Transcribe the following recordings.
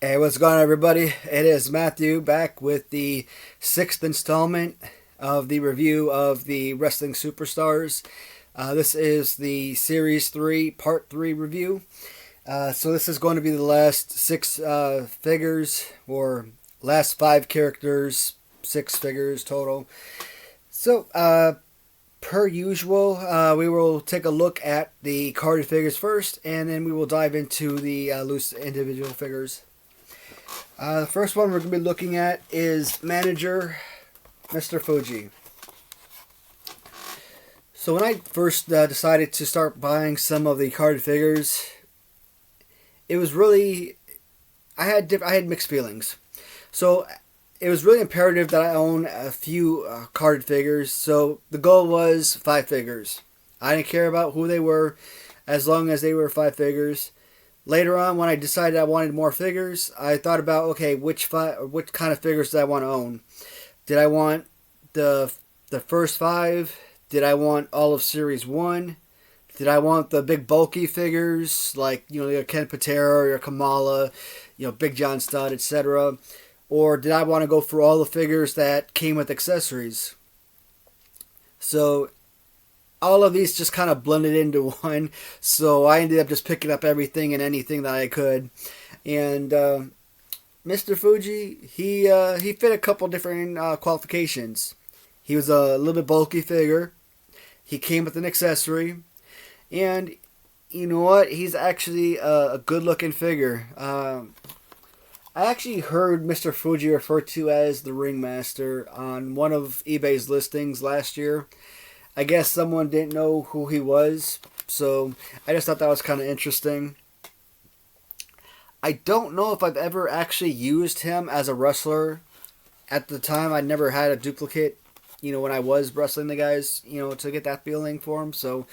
Hey, what's going on, everybody? It is Matthew back with the sixth installment of the review of the Wrestling Superstars. This is the Series 3, Part 3 review. So this is going to be the last six figures, or last five characters, six figures total. So, per usual, we will take a look at the carded figures first, and then we will dive into the loose individual figures. The first one we're going to be looking at is Manager Mr. Fuji. So when I first decided to start buying some of the carded figures, it was really I had mixed feelings. So it was really imperative that I own a few carded figures. So the goal was five figures. I didn't care about who they were, as long as they were five figures. Later on, when I decided I wanted more figures, I thought about, okay, which kind of figures did I want to own? Did I want the first five? Did I want all of Series 1? Did I want the big bulky figures like, your Ken Patera or your Kamala, Big John Studd, etc.? Or did I want to go for all the figures that came with accessories? So all of these just kind of blended into one, so I ended up just picking up everything and anything that I could. And Mr. Fuji, he fit a couple different qualifications. He was a little bit bulky figure. He came with an accessory, and you know what? He's actually a good-looking figure. I actually heard Mr. Fuji referred to as the Ringmaster on one of eBay's listings last year. I guess someone didn't know who he was, so I just thought that was kind of interesting. I don't know if I've ever actually used him as a wrestler. At the time, I never had a duplicate, when I was wrestling the guys, to get that feeling for him, so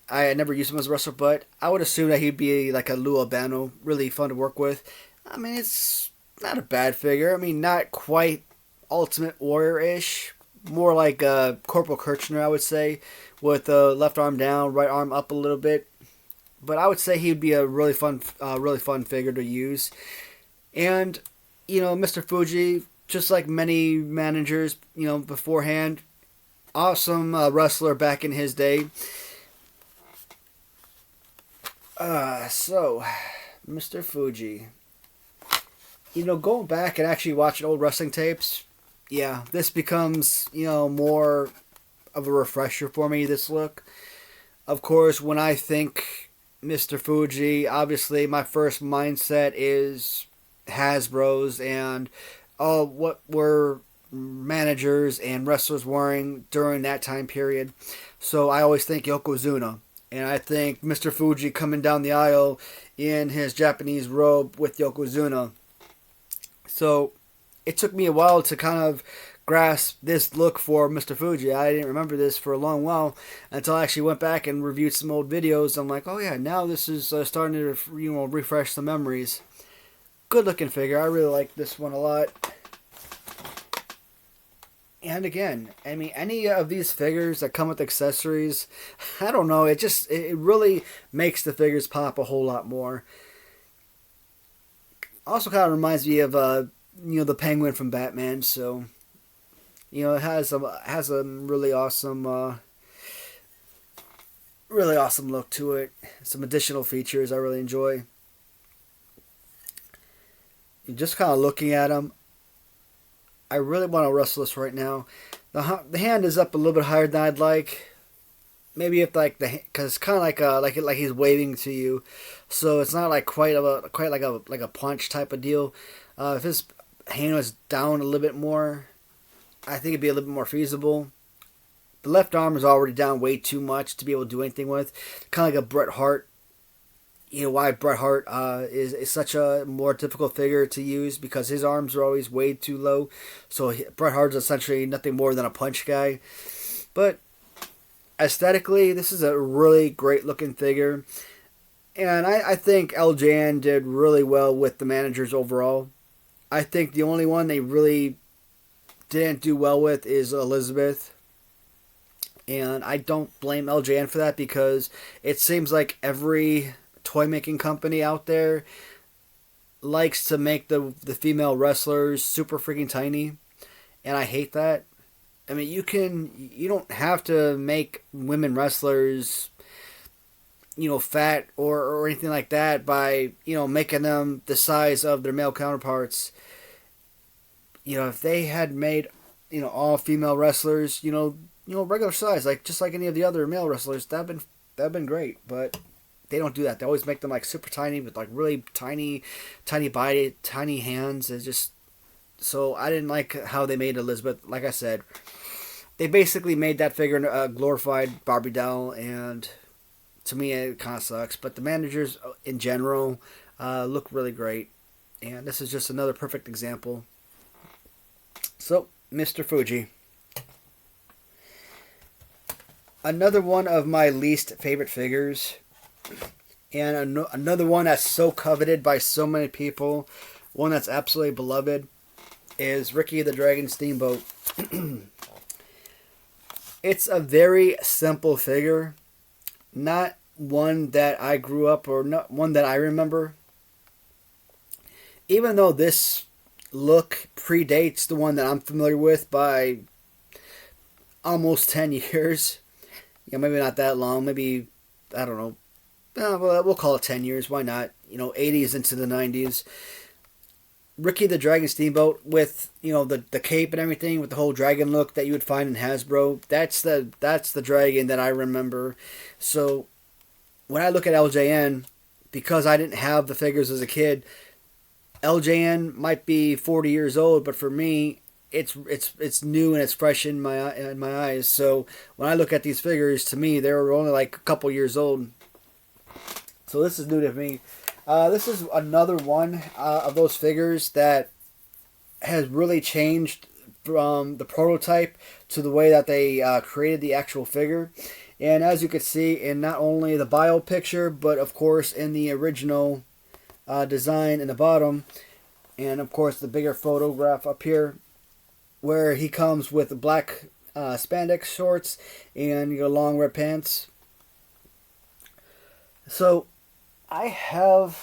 I never used him as a wrestler, but I would assume that he'd be like a Lou Albano, really fun to work with. I mean, it's not a bad figure. I mean, not quite Ultimate Warrior-ish. More like Corporal Kirchner, I would say, with left arm down, right arm up a little bit. But I would say he'd be a really fun figure to use. And Mr. Fuji, just like many managers, beforehand, awesome wrestler back in his day. So Mr. Fuji, going back and actually watching old wrestling tapes. Yeah, this becomes, more of a refresher for me, this look. Of course, when I think Mr. Fuji, obviously my first mindset is Hasbro's and what were managers and wrestlers wearing during that time period. So I always think Yokozuna. And I think Mr. Fuji coming down the aisle in his Japanese robe with Yokozuna. So it took me a while to kind of grasp this look for Mr. Fuji. I didn't remember this for a long while until I actually went back and reviewed some old videos. I'm like, oh yeah, now this is starting to refresh some memories. Good looking figure. I really like this one a lot. And again, I mean, any of these figures that come with accessories, I don't know, it really makes the figures pop a whole lot more. Also kind of reminds me of the Penguin from Batman, so it has a really awesome look to it. Some additional features I really enjoy. You're just kind of looking at him. I really want to wrestle this right now. The hand is up a little bit higher than I'd like. Maybe if because it's kind of like he's waving to you, so it's not like quite like a punch type of deal. If his hand was down a little bit more, I think it'd be a little bit more feasible. The left arm is already down way too much to be able to do anything with. Kind of like a Bret Hart. Why Bret Hart is such a more difficult figure to use, because his arms are always way too low. So Bret Hart's essentially nothing more than a punch guy. But aesthetically, this is a really great looking figure. And I think LJN did really well with the managers overall. I think the only one they really didn't do well with is Elizabeth. And I don't blame LJN for that, because it seems like every toy making company out there likes to make the female wrestlers super freaking tiny, and I hate that. I mean, you don't have to make women wrestlers, fat or anything like that by, making them the size of their male counterparts. If they had made, all female wrestlers, regular size, like just like any of the other male wrestlers, that'd been great. But they don't do that. They always make them like super tiny with like really tiny body, tiny hands. It's just so I didn't like how they made Elizabeth. Like I said, they basically made that figure a glorified Barbie doll, and to me it kind of sucks. But the managers in general look really great, and this is just another perfect example. So, Mr. Fuji. Another one of my least favorite figures, and another one that's so coveted by so many people, one that's absolutely beloved, is Ricky the Dragon Steamboat. It's a very simple figure, not one that I grew up or not one that I remember. Even though this look predates the one that I'm familiar with by almost 10 years. Maybe not that long. Maybe, I don't know. Well, we'll call it 10 years. Why not? 80s into the 90s. Ricky the Dragon Steamboat with, the cape and everything, with the whole dragon look that you would find in Hasbro. That's the dragon that I remember. So, when I look at LJN, because I didn't have the figures as a kid, LJN might be 40 years old, but for me, it's new and it's fresh in my eyes. So when I look at these figures, to me, they were only like a couple years old. So this is new to me. This is another one of those figures that has really changed from the prototype to the way that they created the actual figure. And as you can see in not only the bio picture, but of course in the original design in the bottom, and of course the bigger photograph up here, where he comes with black spandex shorts and long red pants. So I have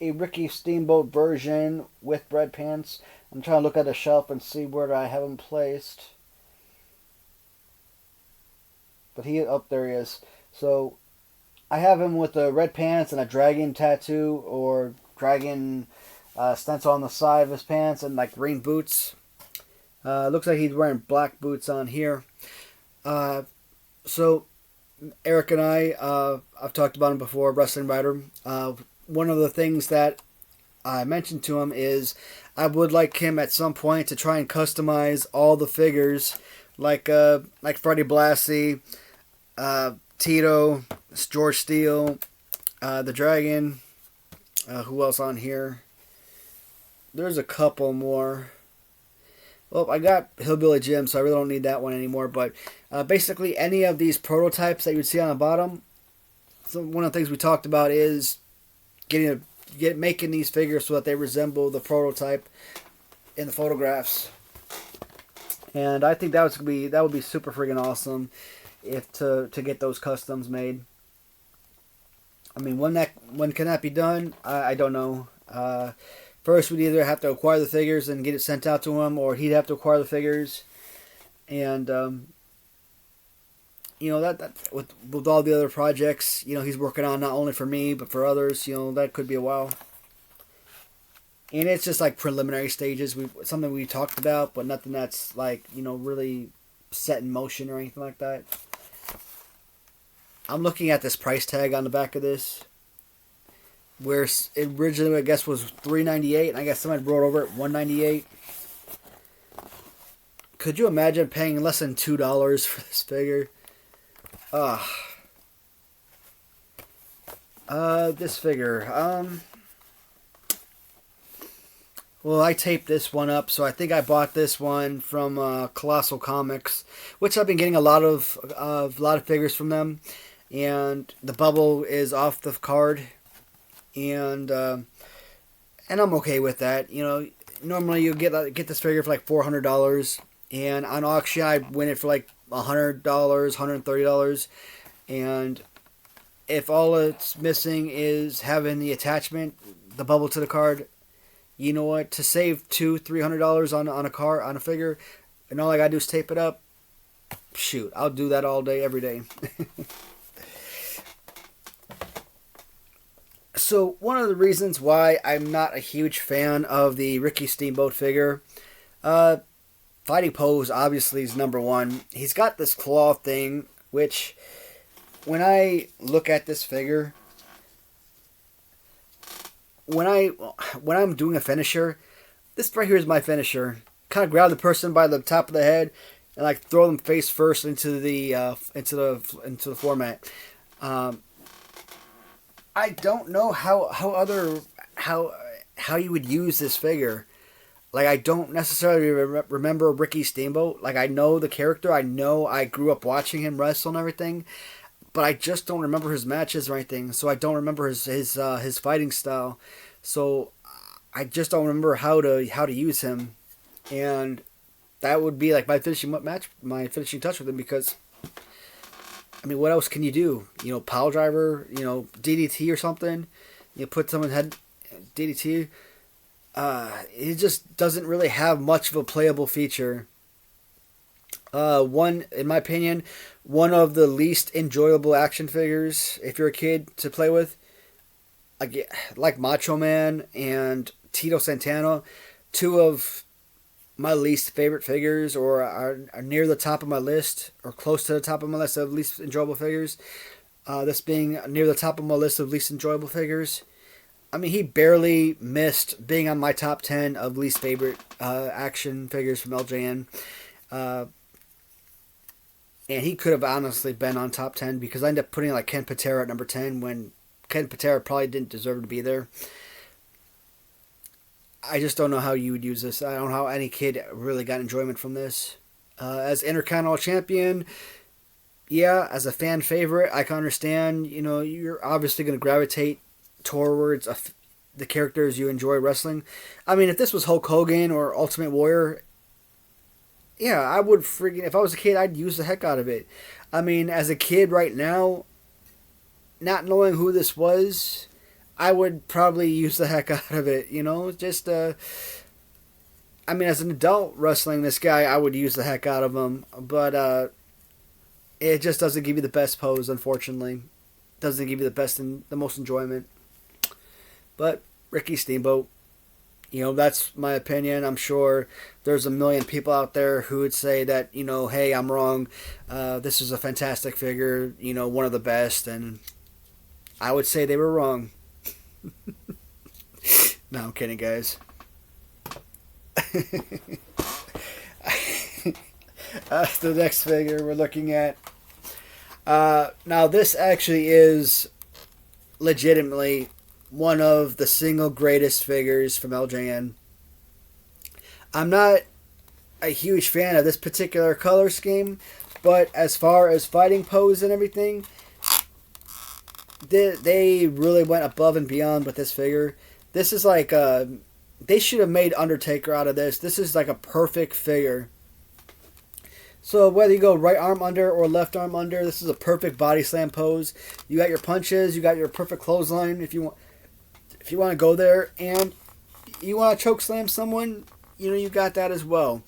a Ricky Steamboat version with red pants. I'm trying to look at the shelf and see where I have him placed. But there he is. So I have him with the red pants and a dragon tattoo or dragon stencil on the side of his pants and like green boots. Looks like he's wearing black boots on here. So Eric and I've talked about him before, Wrestling Writer. One of the things that I mentioned to him is I would like him at some point to try and customize all the figures, like Freddie Blassie, Tito, George Steele, the Dragon. Who else on here? There's a couple more. Well, I got Hillbilly Jim, so I really don't need that one anymore. But basically, any of these prototypes that you would see on the bottom. So one of the things we talked about is making these figures so that they resemble the prototype in the photographs. And I think that would be super freaking awesome if to get those customs made. I mean, when can that be done? I don't know. First, we'd either have to acquire the figures and get it sent out to him, or he'd have to acquire the figures. And that with all the other projects, he's working on not only for me but for others. That could be a while. And it's just like preliminary stages. Something we talked about, but nothing that's like really set in motion or anything like that. I'm looking at this price tag on the back of this, where it originally I guess was $398, and I guess somebody brought over at $198. Could you imagine paying less than $2 for this figure? This figure. Well, I taped this one up, so I think I bought this one from Colossal Comics, which I've been getting a lot of figures from them, and the bubble is off the card, and I'm okay with that. Normally you get this figure for like $400, and on auction I win it for like $100, $130, and if all it's missing is having the attachment, the bubble to the card. You know what? To save $200-$300 on a car, on a figure, and all I gotta do is tape it up. Shoot, I'll do that all day, every day. So one of the reasons why I'm not a huge fan of the Ricky Steamboat figure, fighting pose obviously is number one. He's got this claw thing, which when I look at this figure, when I'm doing a finisher, this right here is my finisher. Kind of grab the person by the top of the head and like throw them face first into the format. I don't know how you would use this figure. Like, I don't necessarily remember Ricky Steamboat. Like, I know the character. I know I grew up watching him wrestle and everything, but I just don't remember his matches or anything. So I don't remember his fighting style. So I just don't remember how to use him, and that would be like my finishing touch with him, because I mean, what else can you do? You know, pile driver, you know, DDT or something. You put someone's head DDT. It just doesn't really have much of a playable feature. In my opinion, one of the least enjoyable action figures if you're a kid to play with. Like Macho Man and Tito Santana, two of my least favorite figures, or are near the top of my list, or close to the top of my list of least enjoyable figures. This being near the top of my list of least enjoyable figures. I mean, he barely missed being on my top 10 of least favorite action figures from LJN. And he could have honestly been on top 10, because I ended up putting like Ken Patera at number 10 when Ken Patera probably didn't deserve to be there. I just don't know how you would use this. I don't know how any kid really got enjoyment from this. As Intercontinental Champion, yeah, as a fan favorite, I can understand. You know, you're obviously going to gravitate towards the characters you enjoy wrestling. I mean, if this was Hulk Hogan or Ultimate Warrior, yeah, I would freaking... If I was a kid, I'd use the heck out of it. I mean, as a kid right now, not knowing who this was, I would probably use the heck out of it, you know? Just, I mean, as an adult wrestling this guy, I would use the heck out of him. But, it just doesn't give you the best pose, unfortunately. Doesn't give you the best and the most enjoyment. But, Ricky Steamboat, you know, that's my opinion. I'm sure there's a million people out there who would say that, you know, hey, I'm wrong. This is a fantastic figure, you know, one of the best. And I would say they were wrong. No, I'm kidding, guys. The next figure we're looking at. Now, this actually is legitimately one of the single greatest figures from LJN. I'm not a huge fan of this particular color scheme, but as far as fighting pose and everything, they really went above and beyond with this figure. This is like they should have made Undertaker out of this. This is like a perfect figure. So whether you go right arm under or left arm under, this is a perfect body slam pose. You got your punches, you got your perfect clothesline if you want to go there, and you want to choke slam someone, you know, you got that as well.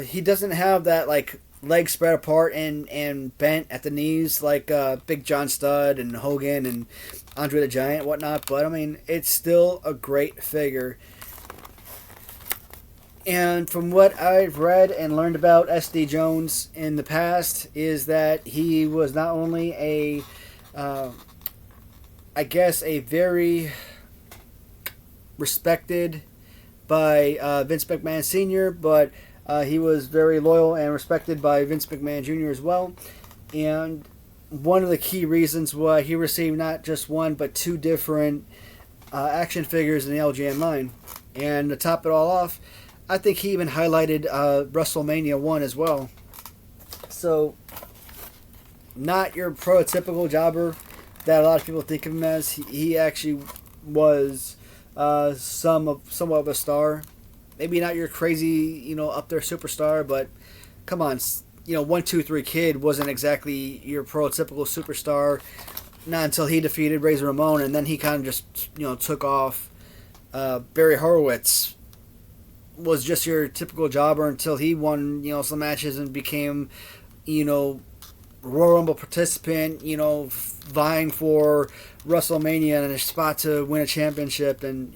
He doesn't have that like legs spread apart and bent at the knees like Big John Studd and Hogan and Andre the Giant and whatnot, but I mean, it's still a great figure. And from what I've read and learned about SD Jones in the past, is that he was not only a very respected by Vince McMahon Sr., but he was very loyal and respected by Vince McMahon Jr. as well. And one of the key reasons why he received not just one, but two different action figures in the LJN line. And to top it all off, I think he even highlighted WrestleMania 1 as well. So, not your prototypical jobber that a lot of people think of him as. He actually was somewhat of a star. Maybe not your crazy, you know, up there superstar, but come on, you know, 1, 2, 3 Kid wasn't exactly your prototypical superstar. not until he defeated Razor Ramon, and then he kind of just took off. Barry Horowitz was just your typical jobber until he won some matches and became Royal Rumble participant, vying for WrestleMania and a spot to win a championship, and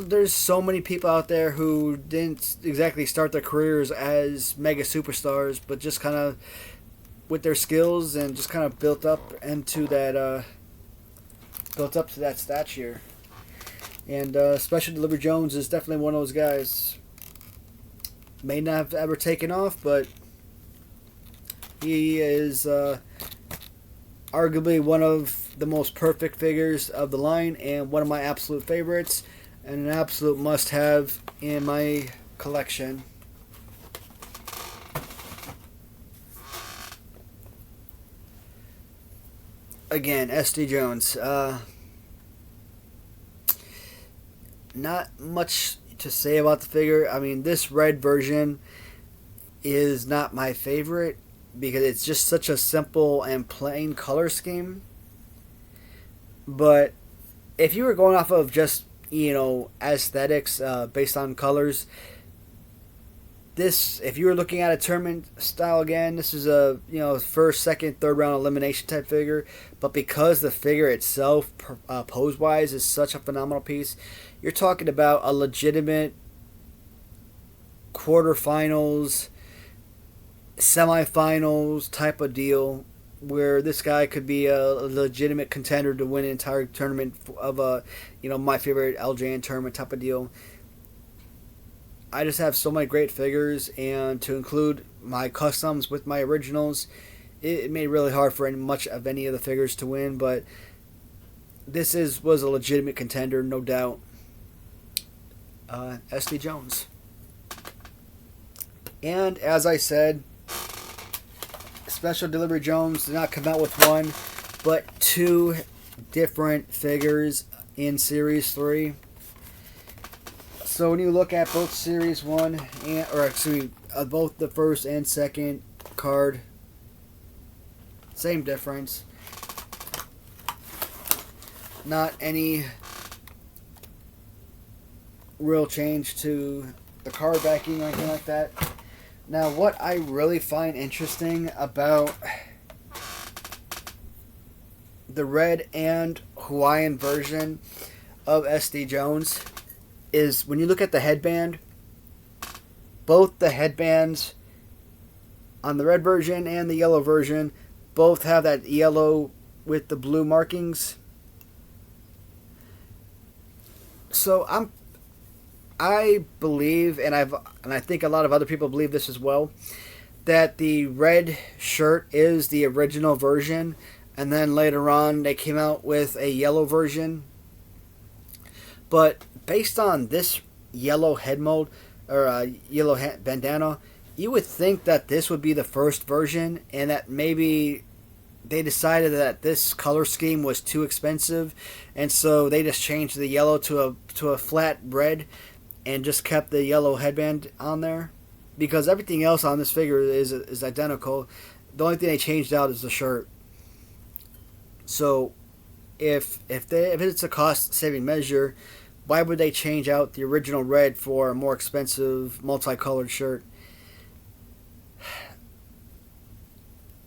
there's so many people out there who didn't exactly start their careers as mega superstars, but just kind of with their skills and just kind of built up to that stature. And Special Delivery Jones is definitely one of those guys. May not have ever taken off, but he is arguably one of the most perfect figures of the line and one of my absolute favorites and an absolute must-have in my collection. Again, SD Jones. Not much to say about the figure. I mean, this red version is not my favorite because it's just such a simple and plain color scheme. But if you were going off of just aesthetics based on colors, this, if you were looking at a tournament style again, this is a first, second, third round elimination type figure. But because the figure itself, pose wise, is such a phenomenal piece, you're talking about a legitimate quarterfinals, semifinals type of deal, where this guy could be a legitimate contender to win an entire tournament of a my favorite LJN tournament type of deal. I just have so many great figures, and to include my customs with my originals, it made it really hard for much of any of the figures to win, but this was a legitimate contender, no doubt. SD Jones. And as I said, Special Delivery Jones did not come out with one, but two different figures in Series 3. So when you look at both Series 1, both the first and second card, same difference. Not any real change to the card backing or anything like that. Now, what I really find interesting about the red and Hawaiian version of SD Jones is when you look at the headband, both the headbands on the red version and the yellow version both have that yellow with the blue markings. So I believe, and I think a lot of other people believe this as well, that the red shirt is the original version, and then later on they came out with a yellow version. But based on this yellow head mold or yellow bandana, you would think that this would be the first version, and that maybe they decided that this color scheme was too expensive, and so they just changed the yellow to a flat red and just kept the yellow headband on there, because everything else on this figure is identical. The only thing they changed out is the shirt. So if it's a cost saving measure, why would they change out the original red for a more expensive multicolored shirt?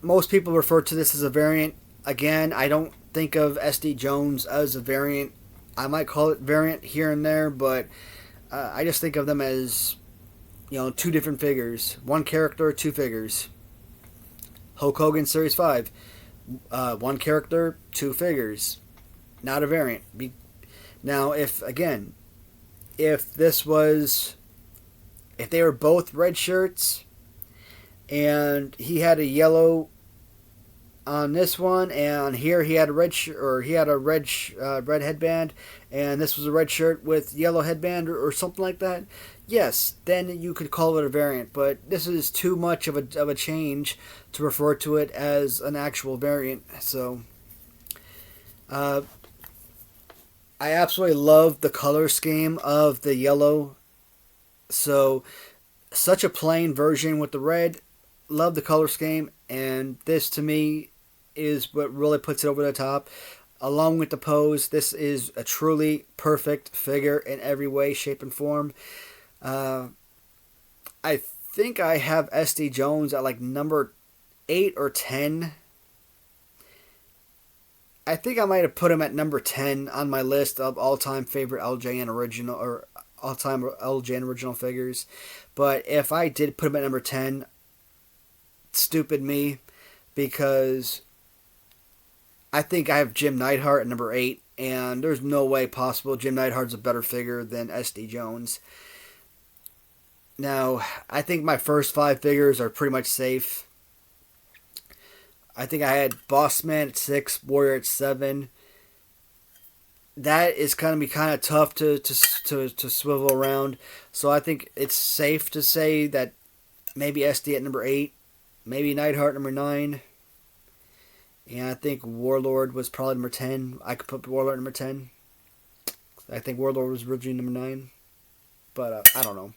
Most people refer to this as a variant. Again, I don't think of SD Jones as a variant. I might call it variant here and there, but I just think of them as, two different figures. One character, two figures. Hulk Hogan Series 5. One character, two figures. Not a variant. Now, if they were both red shirts, and he had a yellow on this one, and here he had a red red headband, and this was a red shirt with yellow headband or something like that, yes, then you could call it a variant. But this is too much of a change to refer to it as an actual variant. So I absolutely love the color scheme of the yellow. So such a plain version with the red. Love the color scheme, and this to me is what really puts it over the top. Along with the pose, this is a truly perfect figure in every way, shape, and form. I think I have SD Jones at like number 8 or 10. I think I might have put him at number 10 on my list of all-time favorite LJN original or all-time LJN original figures. But if I did put him at number 10, stupid me, because I think I have Jim Neidhart at number 8, and there's no way possible Jim Neidhart's a better figure than SD Jones. Now, I think my first 5 figures are pretty much safe. I think I had Bossman at 6, Warrior at 7. That is going to be kind of tough to swivel around. So I think it's safe to say that maybe SD at number 8, maybe Neidhart number 9. And I think Warlord was probably number 10. I could put Warlord number 10. I think Warlord was originally number 9. But I don't know.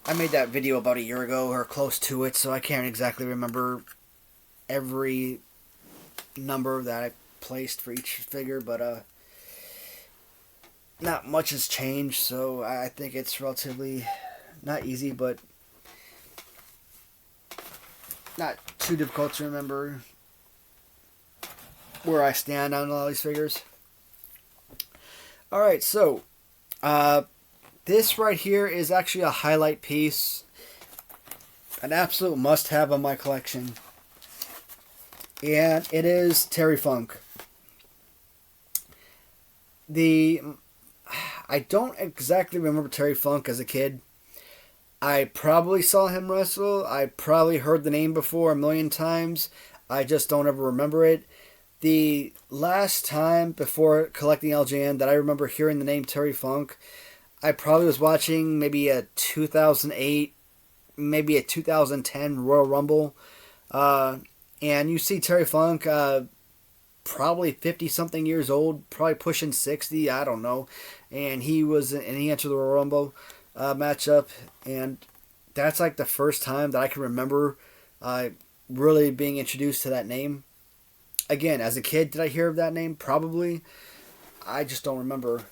I made that video about a year ago or close to it, so I can't exactly remember every number that I placed for each figure. But not much has changed, so I think it's relatively not easy, but not too difficult to remember where I stand on all these figures. Alright, so this right here is actually a highlight piece, an absolute must-have on my collection, and it is Terry Funk. I don't exactly remember Terry Funk as a kid. I probably saw him wrestle. I probably heard the name before a million times. I just don't ever remember it. The last time before collecting LJN that I remember hearing the name Terry Funk, I probably was watching maybe a 2008, maybe a 2010 Royal Rumble. And you see Terry Funk, probably 50-something years old, probably pushing 60, I don't know. And he entered the Royal Rumble matchup. And that's like the first time that I can remember really being introduced to that name. Again, as a kid, did I hear of that name? Probably. I just don't remember.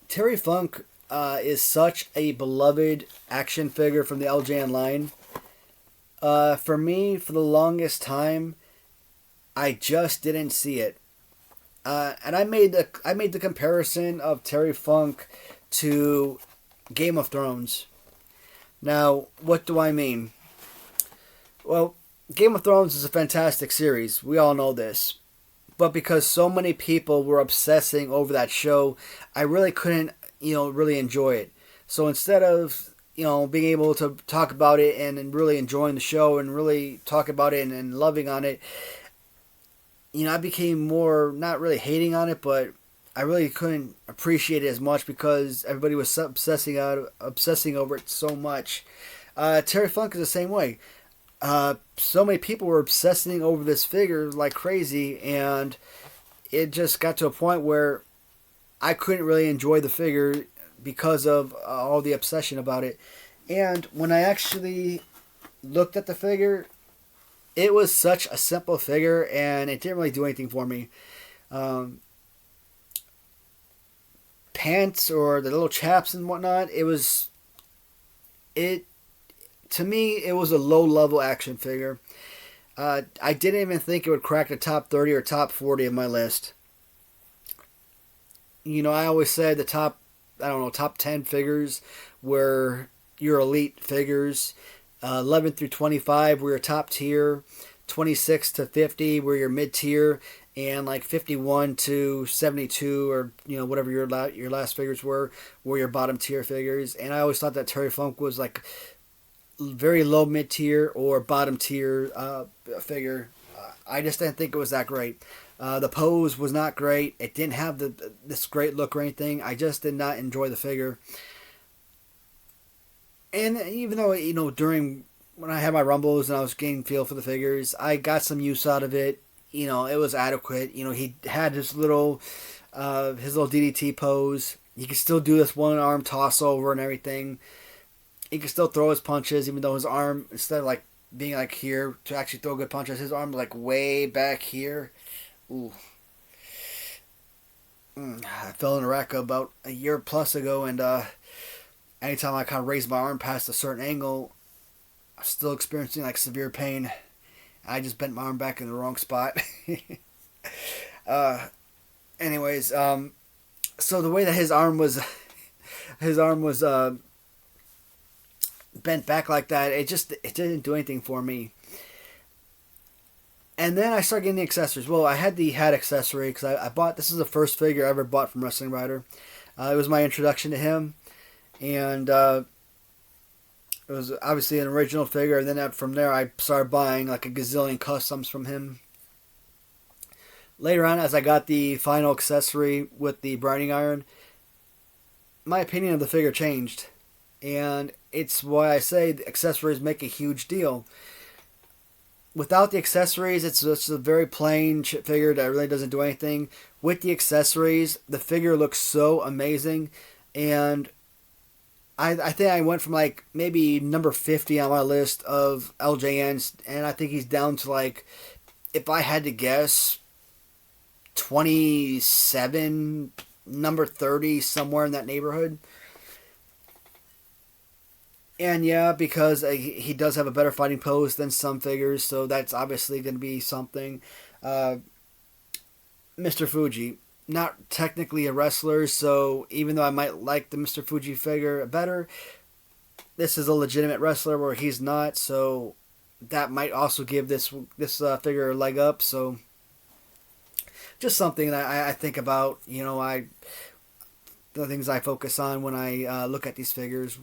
Terry Funk is such a beloved action figure from the LJN line. For me, for the longest time, I just didn't see it. And I made the comparison of Terry Funk to Game of Thrones. Now, what do I mean? Well, Game of Thrones is a fantastic series. We all know this. But because so many people were obsessing over that show, I really couldn't, really enjoy it. So instead of, being able to talk about it and really enjoying the show and really talk about it and loving on it, I became more, not really hating on it, but I really couldn't appreciate it as much because everybody was obsessing over it so much. Terry Funk is the same way. So many people were obsessing over this figure like crazy, and it just got to a point where I couldn't really enjoy the figure because of all the obsession about it. And when I actually looked at the figure, it was such a simple figure, and it didn't really do anything for me. Pants or the little chaps and whatnot, to me, it was a low-level action figure. I didn't even think it would crack the top 30 or top 40 of my list. I always said the top 10 figures were your elite figures. 11 through 25 were your top tier. 26 to 50 were your mid-tier. And like 51 to 72 or, whatever your last figures were your bottom tier figures. And I always thought that Terry Funk was like very low mid-tier or bottom tier figure. I just didn't think it was that great. The pose was not great. It didn't have this great look or anything. I just did not enjoy the figure. And even though, during when I had my rumbles and I was getting feel for the figures, I got some use out of it. It was adequate. He had his little DDT pose. He could still do this one arm toss over and everything. He could still throw his punches, even though his arm, instead of like being like here to actually throw good punches. His arm like way back here. Ooh. I fell in a rack about a year plus ago, and anytime I kind of raise my arm past a certain angle, I'm still experiencing like severe pain. I just bent my arm back in the wrong spot. Anyways, so the way that his arm was bent back like that, it didn't do anything for me. And then I started getting the accessories. Well, I had the hat accessory because I bought, this is the first figure I ever bought from Wrestling Rider. It was my introduction to him, and it was obviously an original figure. And then from there, I started buying like a gazillion customs from him. Later on, as I got the final accessory with the branding iron, my opinion of the figure changed. And it's why I say the accessories make a huge deal. Without the accessories, it's just a very plain figure that really doesn't do anything. With the accessories, the figure looks so amazing. And I think I went from like maybe number 50 on my list of LJNs, and I think he's down to like, if I had to guess, 27, number 30, somewhere in that neighborhood. And yeah, because he does have a better fighting pose than some figures, so that's obviously going to be something. Mr. Fuji, not technically a wrestler, so even though I might like the Mr. Fuji figure better, this is a legitimate wrestler where he's not, so that might also give this figure a leg up. So just something that I think about, the things I focus on when I look at these figures.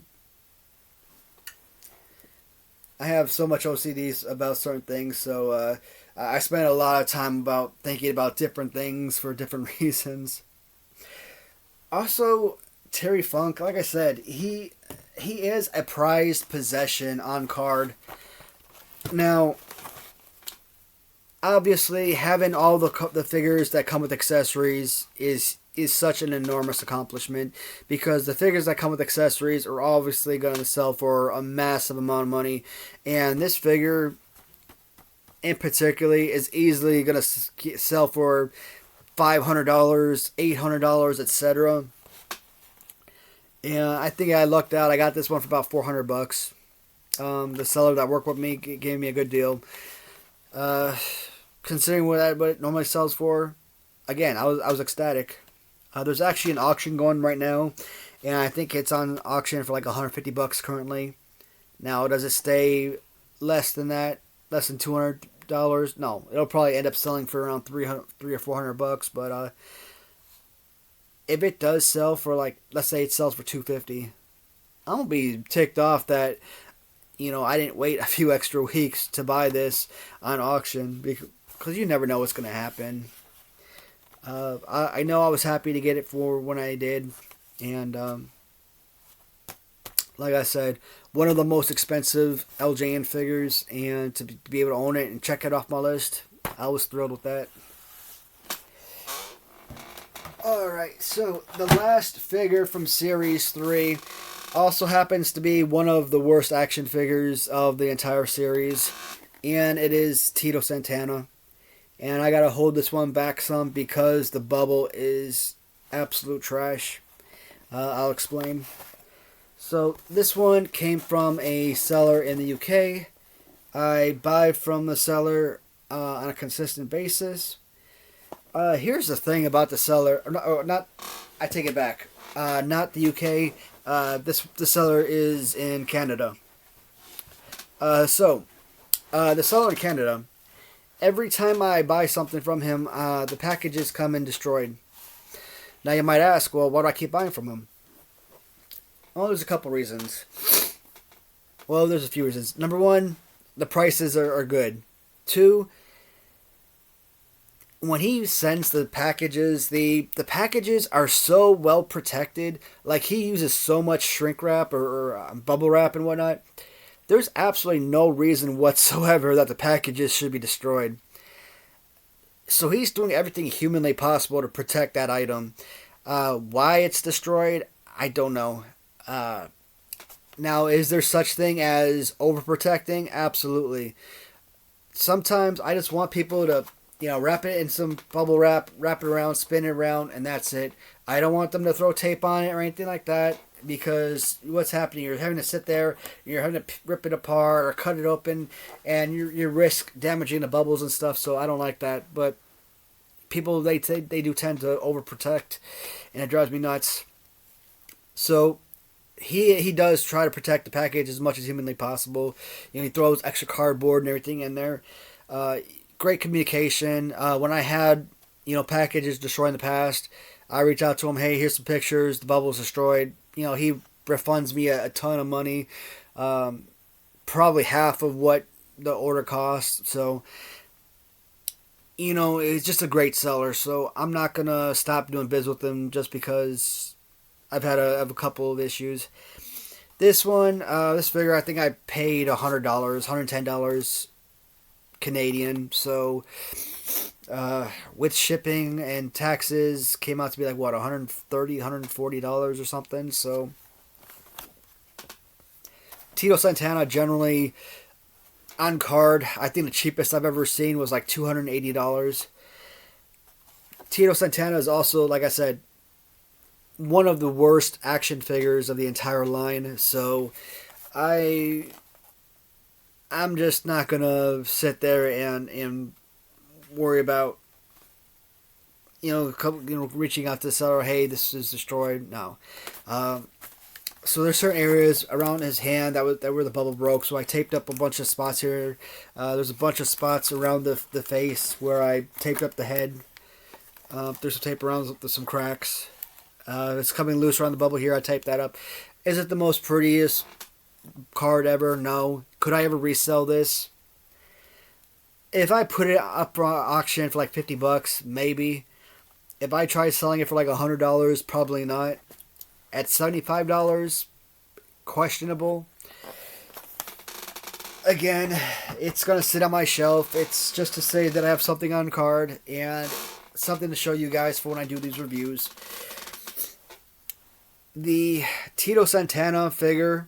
I have so much OCD about certain things, so I spend a lot of time about thinking about different things for different reasons. Also, Terry Funk, like I said, he is a prized possession on card. Now, obviously, having all the figures that come with accessories is such an enormous accomplishment, because the figures that come with accessories are obviously going to sell for a massive amount of money, and this figure in particular is easily going to sell for $500, $800, etc. And I think I lucked out. I got this one for about $400. The seller that worked with me gave me a good deal. Considering what it normally sells for, again, I was ecstatic. There's actually an auction going right now, and I think it's on auction for like $150 currently. Now, does it stay less than that? Less than $200? No, it'll probably end up selling for around $300 or $400. But if it does sell for, like, let's say it sells for $250, I'm gonna be ticked off that I didn't wait a few extra weeks to buy this on auction, because you never know what's gonna happen. I know I was happy to get it for when I did, and like I said, one of the most expensive LJN figures, and to be able to own it and check it off my list, I was thrilled with that. Alright, so the last figure from Series 3 also happens to be one of the worst action figures of the entire series, and it is Tito Santana. And I gotta hold this one back some because the bubble is absolute trash. I'll explain. So this one came from a seller in the UK. I buy from the seller on a consistent basis. Here's the thing about the seller. I take it back. Not the UK. The seller is in Canada. The seller in Canada, every time I buy something from him, the packages come in destroyed. Now you might ask, well, why do I keep buying from him? Well, there's a couple reasons. Well, there's a few reasons. Number one, the prices are good. Two, when he sends the packages, the packages are so well protected. Like, he uses so much shrink wrap or bubble wrap and whatnot. There's absolutely no reason whatsoever that the packages should be destroyed. So he's doing everything humanly possible to protect that item. Why it's destroyed, I don't know. Now, is there such thing as overprotecting? Absolutely. Sometimes I just want people to, wrap it in some bubble wrap, wrap it around, spin it around, and that's it. I don't want them to throw tape on it or anything like that, because what's happening? You're having to sit there, you're having to rip it apart or cut it open, and you risk damaging the bubbles and stuff. So I don't like that. But people, they do tend to overprotect, and it drives me nuts. So he does try to protect the package as much as humanly possible. He throws extra cardboard and everything in there. Great communication. When I had packages destroyed in the past, I reach out to him. Hey, here's some pictures. The bubble's destroyed. He refunds me a ton of money, probably half of what the order costs. So it's just a great seller. So I'm not gonna stop doing biz with him just because I've had a couple of issues. This one, this figure, I think I paid $100, $110 Canadian. So with shipping and taxes, came out to be like what, $130, $140 or something. So Tito Santana generally on card, I think the cheapest I've ever seen was like $280. Tito Santana is also, like I said, one of the worst action figures of the entire line. So I'm just not gonna sit there and worry about reaching out to the seller. Hey, this is destroyed. No. So there's certain areas around his hand that where the bubble broke. So I taped up a bunch of spots here. There's a bunch of spots around the face where I taped up the head. There's some tape around some cracks. It's coming loose around the bubble here. I taped that up. Is it the most prettiest card ever? No. Could I ever resell this? If I put it up for auction for like $50, maybe. If I tried selling it for like $100, probably not. At $75, questionable. Again, it's going to sit on my shelf. It's just to say that I have something on card and something to show you guys for when I do these reviews. The Tito Santana figure,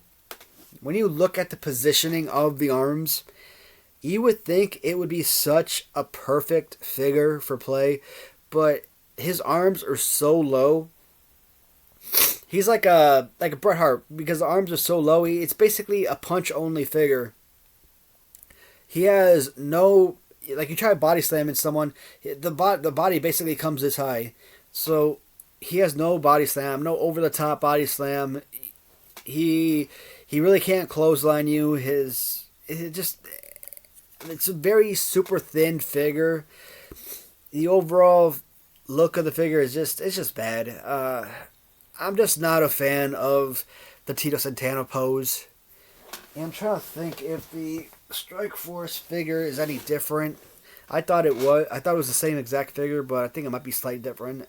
when you look at the positioning of the arms, you would think it would be such a perfect figure for play, but his arms are so low. He's like a Bret Hart, because the arms are so low. It's basically a punch-only figure. He has no, like, you try body slamming someone, the body basically comes this high. So he has no body slam, no over-the-top body slam. He really can't clothesline you. It's a very super thin figure. The overall look of the figure is just bad. I'm just not a fan of the Tito Santana pose. And I'm trying to think if the Strike Force figure is any different. I thought it was the same exact figure, but I think it might be slightly different.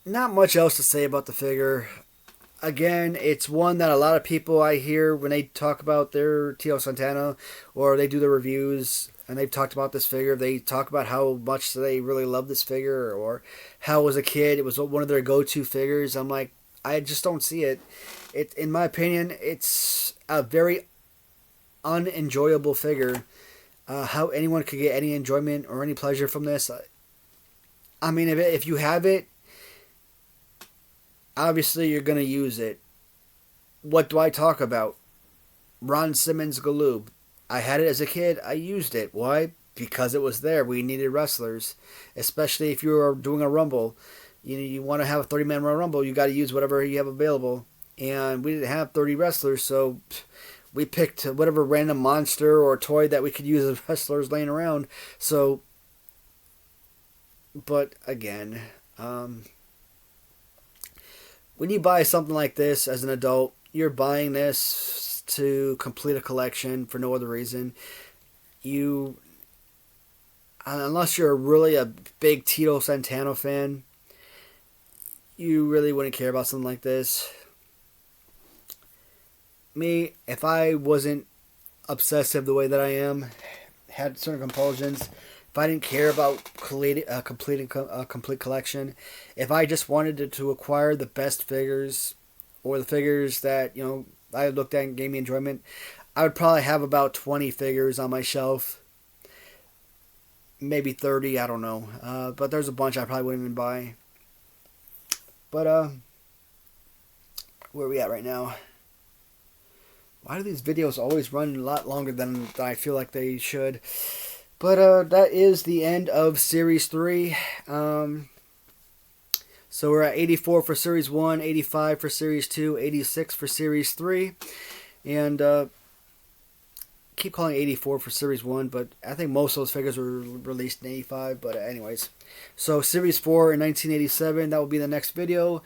Not much else to say about the figure. Again, it's one that a lot of people I hear when they talk about their Tito Santana or they do their reviews and they've talked about this figure, they talk about how much they really love this figure or how as a kid it was one of their go-to figures. I'm like, I just don't see it. In my opinion, it's a very unenjoyable figure. How anyone could get any enjoyment or any pleasure from this. I mean, if you have it, obviously you're going to use it. What do I talk about? Ron Simmons Galoob. I had it as a kid. I used it. Why? Because it was there. We needed wrestlers. Especially if you were doing a rumble. You want to have a 30-man rumble, you got to use whatever you have available. And we didn't have 30 wrestlers, so we picked whatever random monster or toy that we could use as wrestlers laying around. So, but again, when you buy something like this as an adult, you're buying this to complete a collection for no other reason. Unless you're really a big Tito Santana fan, you really wouldn't care about something like this. Me, if I wasn't obsessive the way that I am, had certain compulsions, if I didn't care about completing a complete collection, if I just wanted to acquire the best figures or the figures that I looked at and gave me enjoyment, I would probably have about 20 figures on my shelf, maybe 30. I don't know, but there's a bunch I probably wouldn't even buy. But where are we at right now? Why do these videos always run a lot longer than I feel like they should? But that is the end of Series 3. So we're at 84 for Series 1, 85 for Series 2, 86 for Series 3. And keep calling 84 for Series 1, but I think most of those figures were released in 85. But anyways, so Series 4 in 1987, that will be the next video.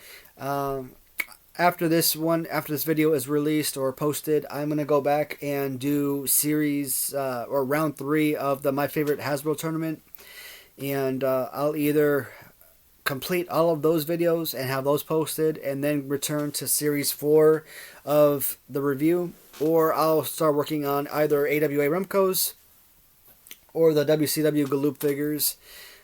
After this video is released or posted, I'm going to go back and do series or round 3 of the My Favorite Hasbro tournament. And I'll either complete all of those videos and have those posted and then return to series 4 of the review, or I'll start working on either AWA Remco's or the WCW Galoob figures.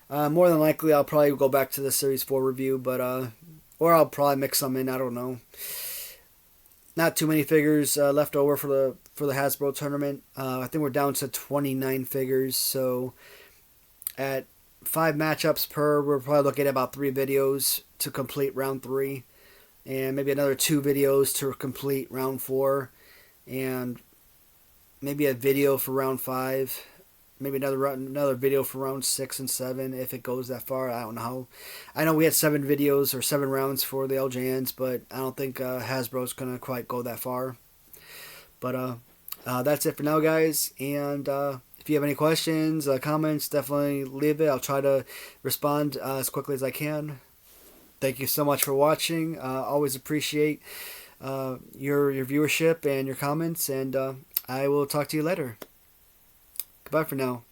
More than likely I'll probably go back to the series 4 review, but or I'll probably mix them in, I don't know. Not too many figures left over for the Hasbro tournament. I think we're down to 29 figures, so at 5 matchups per, we're probably looking at about 3 videos to complete round 3, and maybe another 2 videos to complete round 4, and maybe a video for round 5, maybe another video for round 6 and 7 if it goes that far. I don't know. I know we had 7 videos or 7 rounds for the LJNs, but I don't think Hasbro's gonna quite go that far. But that's it for now, guys, and if you have any questions, comments, definitely leave it. I'll try to respond as quickly as I can. Thank you so much for watching. Always appreciate your viewership and your comments, and I will talk to you later. Goodbye for now.